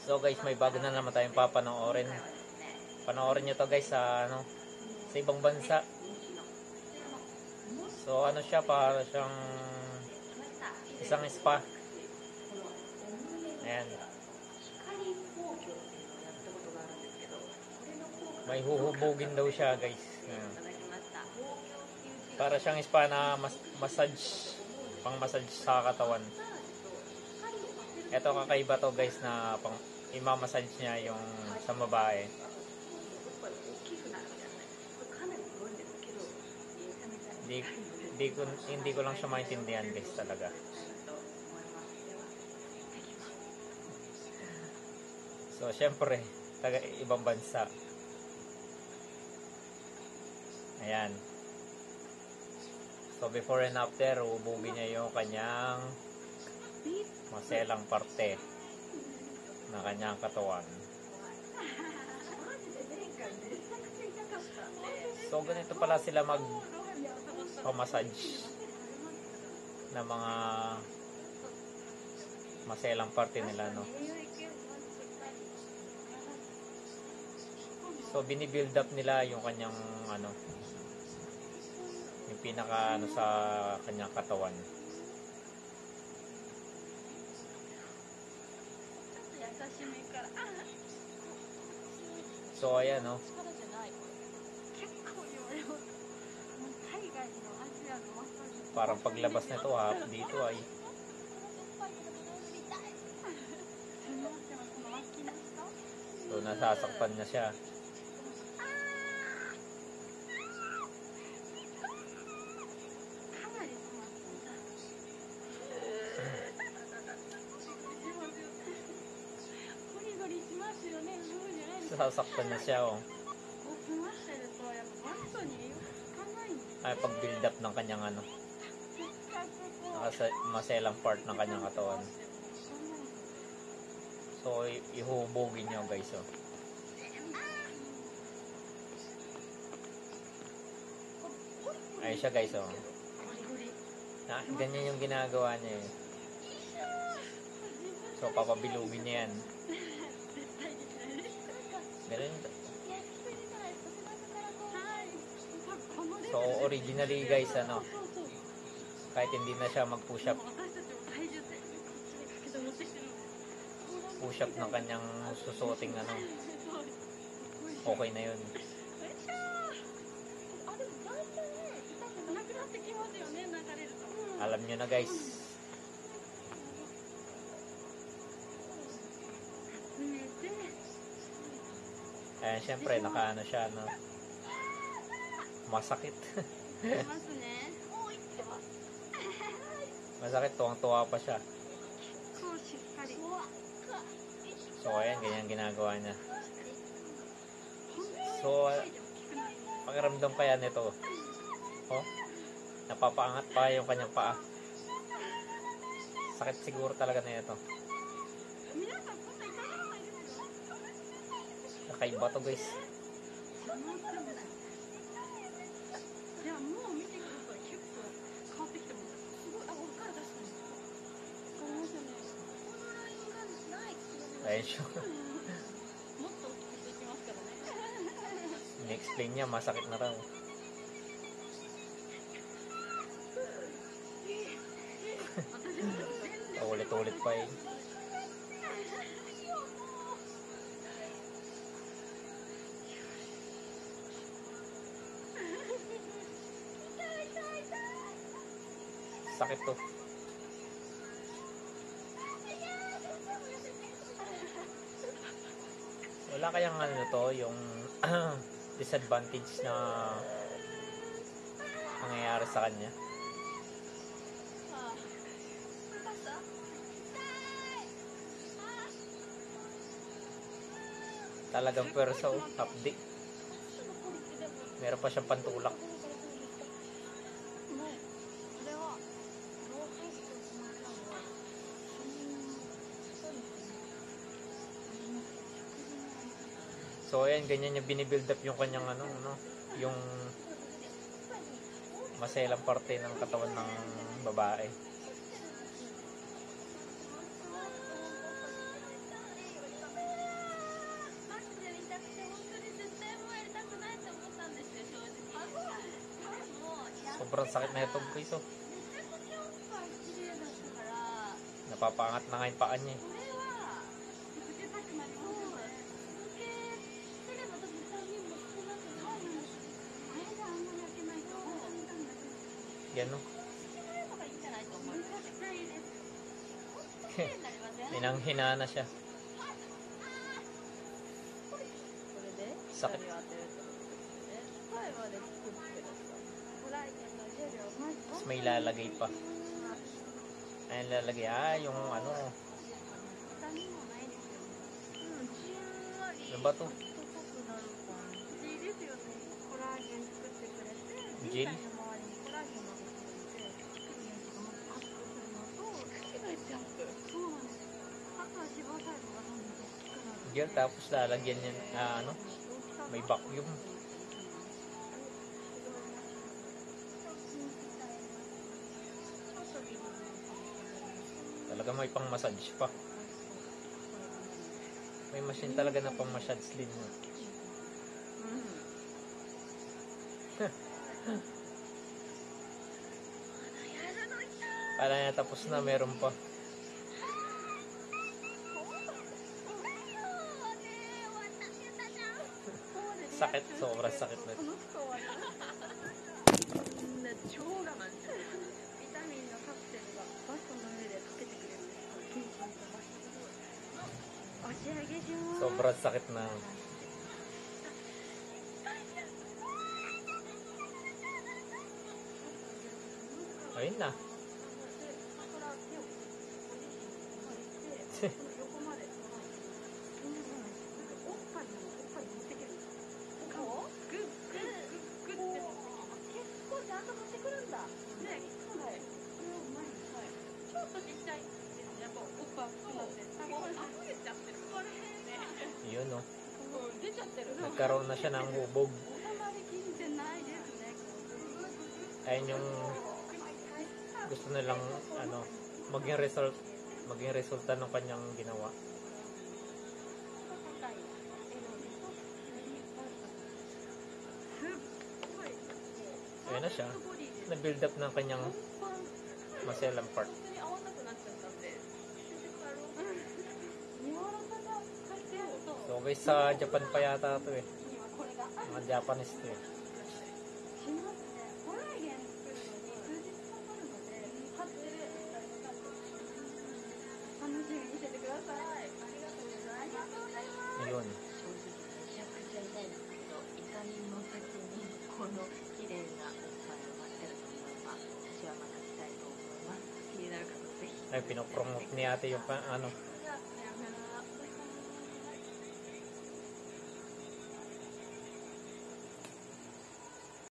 So guys, may bago na naman tayong papanoorin. Panoorin nyo to guys sa sa ibang bansa. So ano siya, para siyang isang spa. Ayan. May huhubugin daw siya guys. Ayan. Para siyang spa na massage, pang massage sa katawan. Ito kakaiba to guys, na pang ima-massage niya yung sa babae. Hindi ko lang siya maintindihan guys talaga. So syempre, taga ibang bansa. Ayan. So before and after, hubugin niya yung kanyang maselang parte na kanyang katawan. So ganito pala sila pamassage na mga maselang parte nila, no? So bini-build up nila yung kanyang yung pinaka sa kanyang katawan. So ayan, no? Parang paglabas nito dito ay so nasasaktan na siya. Sasaktan na siya, oh. Ay, pag-build up ng kanyang maselang part ng kanyang katawan. So, ihubugin nyo guys, oh. Ay siya guys, oh. Ganyan yung ginagawa niya, eh. So, papabilugin niya yan. Ganun. So originally guys, kahit hindi na siya mag-push up ng kanyang susuoting okay na yun. Alam nyo na guys. Ayan, syempre, siya, masakit. Masakit, tuwang-tuwa pa siya. So, ayan, ganyan ginagawa niya. So, pakiramdam kaya nito. Oh, napapaangat pa yung kanyang paa. Sakit siguro talaga na ito. Nakaiba to guys. Ayun siya. In-explain niya, masakit na raw. Ulit-ulit pa eh. Sakit to. Wala kayang yung disadvantage na nangyayari sa kanya? Talagang perso, hapdi. Meron pa siyang pantulak. So ayan, ganyan niya binibuild up yung kanyang yung maselang parte ng katawan ng babae. Sobrang sakit na ito guys. Oh. Napapangat na nga yung paa niya. Yan o. Hinang-hina na siya. Sakit. Tapos may lalagay pa. Ayan lalagay. Yung ano. Ano ba to? Gel? Gel tapos lalagyan yan ano? May vacuum. Talaga may pang massage pa. May machine talaga na pang massage din. Para na tapos na, meron pa. Sakit, sobrang sakit na. Sobrang sakit na. Ayun na. Yun o. Nagkaroon na siya ng hubog. Ayun yung gusto nilang ano, maging resulta ng kanyang ginawa. Ayun na siya. Na-build up ng kanyang maselang part. So guys, sa Japan pa yata ito eh. Mga Japanese ito eh. Yun. Ay, pinopromote ni ate yung ano,